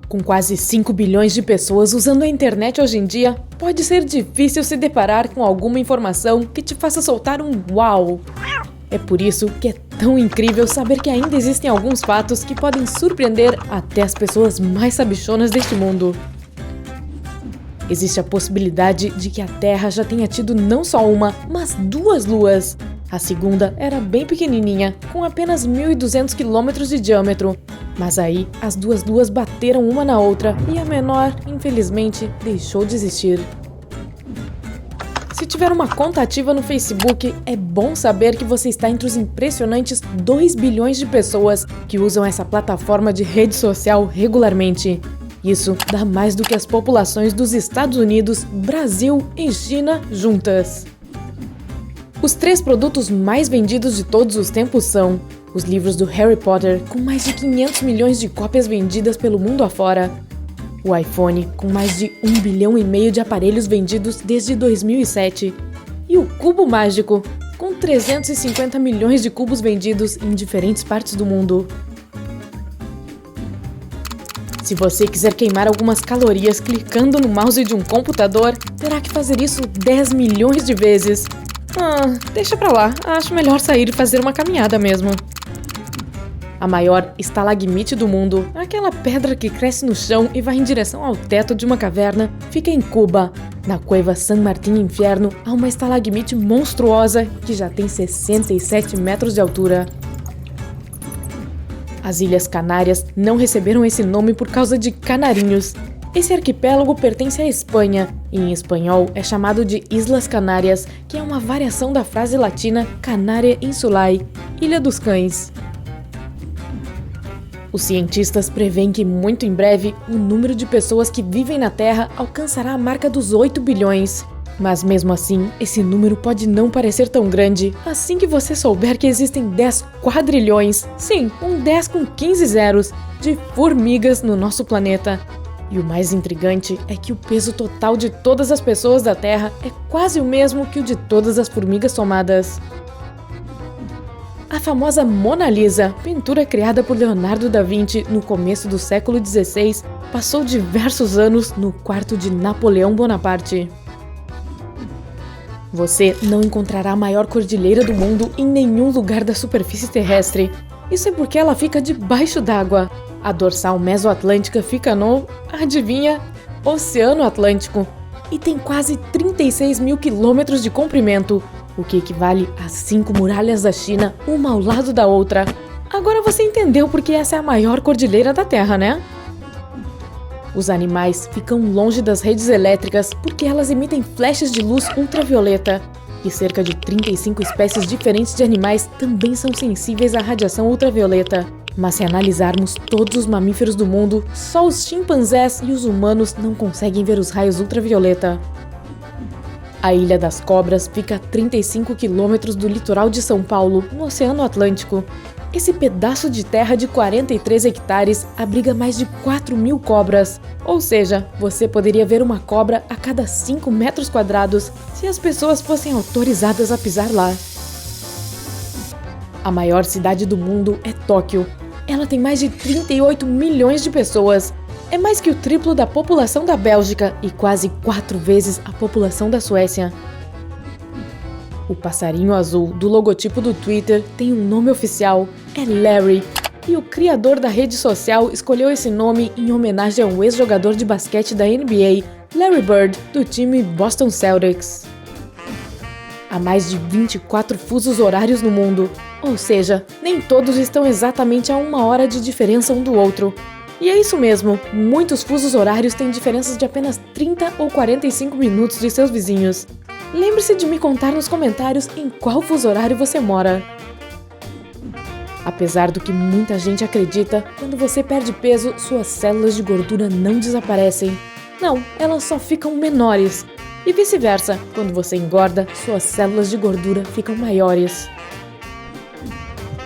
Com quase 5 bilhões de pessoas usando a internet hoje em dia, pode ser difícil se deparar com alguma informação que te faça soltar um uau. É por isso que é tão incrível saber que ainda existem alguns fatos que podem surpreender até as pessoas mais sabichonas deste mundo. Existe a possibilidade de que a Terra já tenha tido não só uma, mas 2 luas. A segunda era bem pequenininha, com apenas 1.200 quilômetros de diâmetro. Mas aí, as 2 luas bateram uma na outra e a menor, infelizmente, deixou de existir. Se tiver uma conta ativa no Facebook, é bom saber que você está entre os impressionantes 2 bilhões de pessoas que usam essa plataforma de rede social regularmente. Isso dá mais do que as populações dos Estados Unidos, Brasil e China juntas. Os 3 produtos mais vendidos de todos os tempos são os livros do Harry Potter, com mais de 500 milhões de cópias vendidas pelo mundo afora, o iPhone, com mais de 1,5 bilhão de aparelhos vendidos desde 2007, e o cubo mágico, com 350 milhões de cubos vendidos em diferentes partes do mundo. Se você quiser queimar algumas calorias clicando no mouse de um computador, terá que fazer isso 10 milhões de vezes. Deixa pra lá, acho melhor sair e fazer uma caminhada mesmo. A maior estalagmite do mundo, aquela pedra que cresce no chão e vai em direção ao teto de uma caverna, fica em Cuba. Na cueva San Martín Infierno, há uma estalagmite monstruosa que já tem 67 metros de altura. As Ilhas Canárias não receberam esse nome por causa de canarinhos. Esse arquipélago pertence à Espanha, e em espanhol é chamado de Islas Canárias, que é uma variação da frase latina Canaria Insulae, Ilha dos Cães. Os cientistas preveem que, muito em breve, o número de pessoas que vivem na Terra alcançará a marca dos 8 bilhões. Mas mesmo assim, esse número pode não parecer tão grande assim que você souber que existem 10 quadrilhões, sim, um 10 com 15 zeros, de formigas no nosso planeta. E o mais intrigante é que o peso total de todas as pessoas da Terra é quase o mesmo que o de todas as formigas somadas. A famosa Mona Lisa, pintura criada por Leonardo da Vinci no começo do século XVI, passou diversos anos no quarto de Napoleão Bonaparte. Você não encontrará a maior cordilheira do mundo em nenhum lugar da superfície terrestre. Isso é porque ela fica debaixo d'água. A dorsal mesoatlântica fica no, adivinha, Oceano Atlântico. E tem quase 36 mil quilômetros de comprimento, o que equivale a 5 muralhas da China, uma ao lado da outra. Agora você entendeu porque essa é a maior cordilheira da Terra, né? Os animais ficam longe das redes elétricas porque elas emitem flechas de luz ultravioleta. E cerca de 35 espécies diferentes de animais também são sensíveis à radiação ultravioleta. Mas se analisarmos todos os mamíferos do mundo, só os chimpanzés e os humanos não conseguem ver os raios ultravioleta. A Ilha das Cobras fica a 35 quilômetros do litoral de São Paulo, no Oceano Atlântico. Esse pedaço de terra de 43 hectares abriga mais de 4.000 cobras. Ou seja, você poderia ver uma cobra a cada 5 metros quadrados se as pessoas fossem autorizadas a pisar lá. A maior cidade do mundo é Tóquio. Ela tem mais de 38 milhões de pessoas. É mais que o triplo da população da Bélgica e quase 4 vezes a população da Suécia. O passarinho azul do logotipo do Twitter tem um nome oficial, é Larry, e o criador da rede social escolheu esse nome em homenagem ao ex-jogador de basquete da NBA, Larry Bird, do time Boston Celtics. Há mais de 24 fusos horários no mundo, ou seja, nem todos estão exatamente a 1 hora de diferença um do outro. E é isso mesmo, muitos fusos horários têm diferenças de apenas 30 ou 45 minutos de seus vizinhos. Lembre-se de me contar nos comentários em qual fuso horário você mora. Apesar do que muita gente acredita, quando você perde peso, suas células de gordura não desaparecem. Não, elas só ficam menores. E vice-versa, quando você engorda, suas células de gordura ficam maiores.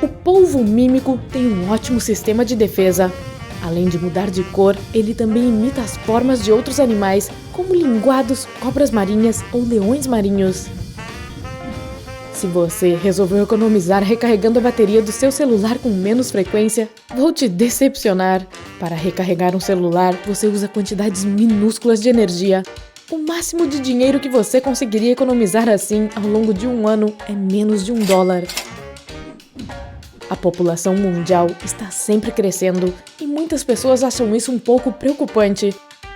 O polvo mímico tem um ótimo sistema de defesa. Além de mudar de cor, ele também imita as formas de outros animais, como linguados, cobras marinhas ou leões marinhos. Se você resolveu economizar recarregando a bateria do seu celular com menos frequência, vou te decepcionar. Para recarregar um celular, você usa quantidades minúsculas de energia. O máximo de dinheiro que você conseguiria economizar assim ao longo de um ano é menos de $1. A população mundial está sempre crescendo e muitas pessoas acham isso um pouco preocupante.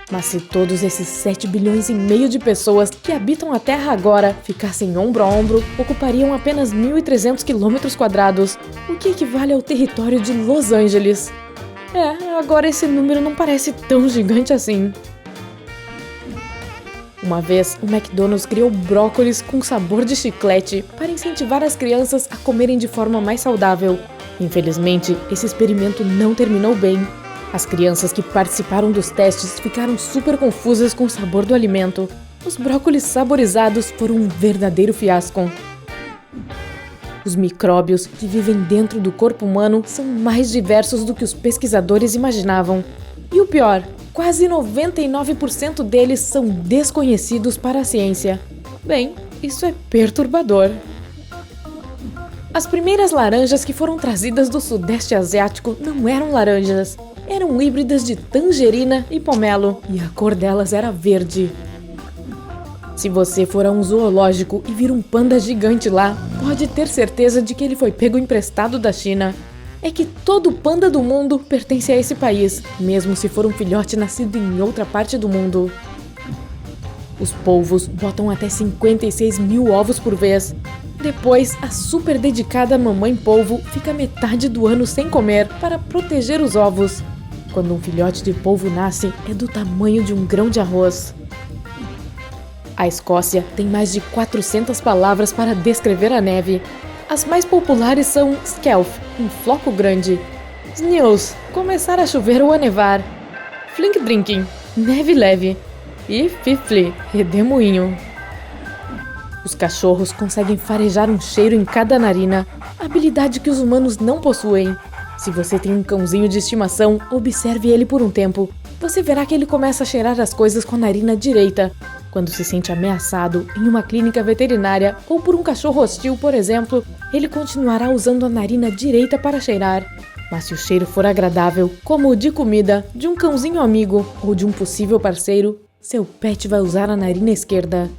Mas se todos esses 7,5 bilhões de pessoas que habitam a Terra agora ficassem ombro a ombro, ocupariam apenas 1.300 km², o que equivale ao território de Los Angeles. Agora esse número não parece tão gigante assim. Uma vez, o McDonald's criou brócolis com sabor de chiclete para incentivar as crianças a comerem de forma mais saudável. Infelizmente, esse experimento não terminou bem. As crianças que participaram dos testes ficaram super confusas com o sabor do alimento. Os brócolis saborizados foram um verdadeiro fiasco. Os micróbios que vivem dentro do corpo humano são mais diversos do que os pesquisadores imaginavam. E o pior, quase 99% deles são desconhecidos para a ciência. Bem, isso é perturbador. As primeiras laranjas que foram trazidas do Sudeste Asiático não eram laranjas. Eram híbridas de tangerina e pomelo, e a cor delas era verde. Se você for a um zoológico e vir um panda gigante lá, pode ter certeza de que ele foi pego emprestado da China. É que todo panda do mundo pertence a esse país, mesmo se for um filhote nascido em outra parte do mundo. Os polvos botam até 56 mil ovos por vez. Depois, a super dedicada mamãe polvo fica metade do ano sem comer para proteger os ovos. Quando um filhote de polvo nasce, é do tamanho de um grão de arroz. A Escócia tem mais de 400 palavras para descrever a neve. As mais populares são skelf, um floco grande; snews, começar a chover ou a nevar; flink drinking, neve leve; e fifli, redemoinho. Os cachorros conseguem farejar um cheiro em cada narina, habilidade que os humanos não possuem. Se você tem um cãozinho de estimação, observe ele por um tempo. Você verá que ele começa a cheirar as coisas com a narina direita. Quando se sente ameaçado em uma clínica veterinária ou por um cachorro hostil, por exemplo, ele continuará usando a narina direita para cheirar. Mas se o cheiro for agradável, como o de comida, de um cãozinho amigo ou de um possível parceiro, seu pet vai usar a narina esquerda.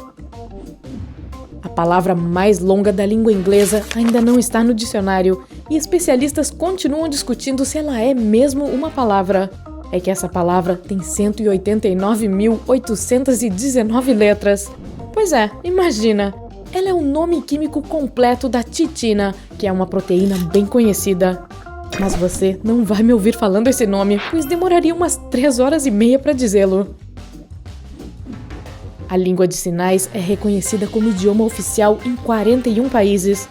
A palavra mais longa da língua inglesa ainda não está no dicionário e especialistas continuam discutindo se ela é mesmo uma palavra. É que essa palavra tem 189.819 letras. Pois é, imagina! Ela é o nome químico completo da titina, que é uma proteína bem conhecida. Mas você não vai me ouvir falando esse nome, pois demoraria umas 3 horas e meia para dizê-lo. A língua de sinais é reconhecida como idioma oficial em 41 países.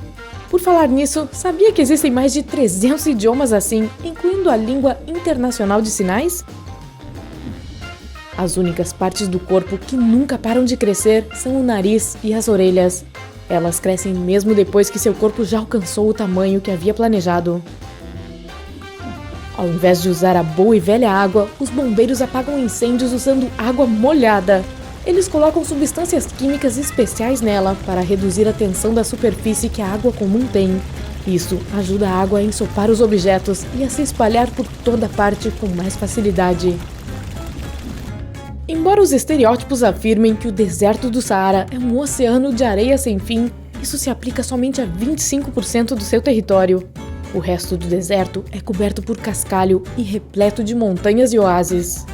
Por falar nisso, sabia que existem mais de 300 idiomas assim, incluindo a língua internacional de sinais? As únicas partes do corpo que nunca param de crescer são o nariz e as orelhas. Elas crescem mesmo depois que seu corpo já alcançou o tamanho que havia planejado. Ao invés de usar a boa e velha água, os bombeiros apagam incêndios usando água molhada. Eles colocam substâncias químicas especiais nela para reduzir a tensão da superfície que a água comum tem. Isso ajuda a água a ensopar os objetos e a se espalhar por toda parte com mais facilidade. Embora os estereótipos afirmem que o deserto do Saara é um oceano de areia sem fim, isso se aplica somente a 25% do seu território. O resto do deserto é coberto por cascalho e repleto de montanhas e oásis.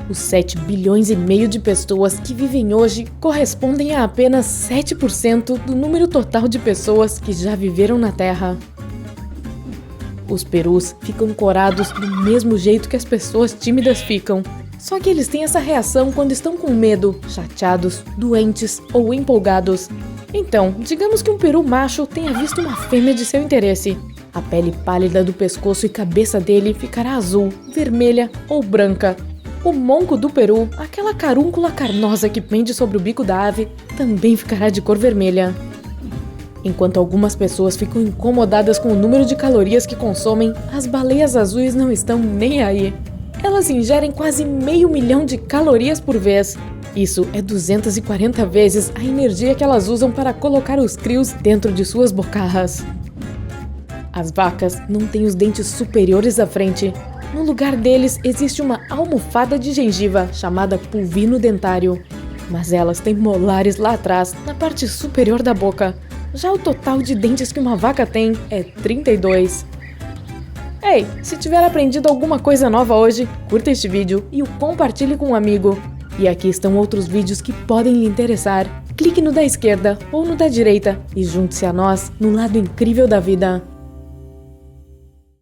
Os 7,5 bilhões de pessoas que vivem hoje correspondem a apenas 7% do número total de pessoas que já viveram na Terra. Os perus ficam corados do mesmo jeito que as pessoas tímidas ficam, só que eles têm essa reação quando estão com medo, chateados, doentes ou empolgados. Então, digamos que um peru macho tenha visto uma fêmea de seu interesse. A pele pálida do pescoço e cabeça dele ficará azul, vermelha ou branca. O monco do peru, aquela carúncula carnosa que pende sobre o bico da ave, também ficará de cor vermelha. Enquanto algumas pessoas ficam incomodadas com o número de calorias que consomem, as baleias azuis não estão nem aí. Elas ingerem quase 500 mil de calorias por vez. Isso é 240 vezes a energia que elas usam para colocar os crios dentro de suas bocarras. As vacas não têm os dentes superiores à frente. No lugar deles existe uma almofada de gengiva chamada pulvino dentário. Mas elas têm molares lá atrás, na parte superior da boca. Já o total de dentes que uma vaca tem é 32. Ei, se tiver aprendido alguma coisa nova hoje, curta este vídeo e o compartilhe com um amigo. E aqui estão outros vídeos que podem lhe interessar. Clique no da esquerda ou no da direita e junte-se a nós no lado incrível da vida.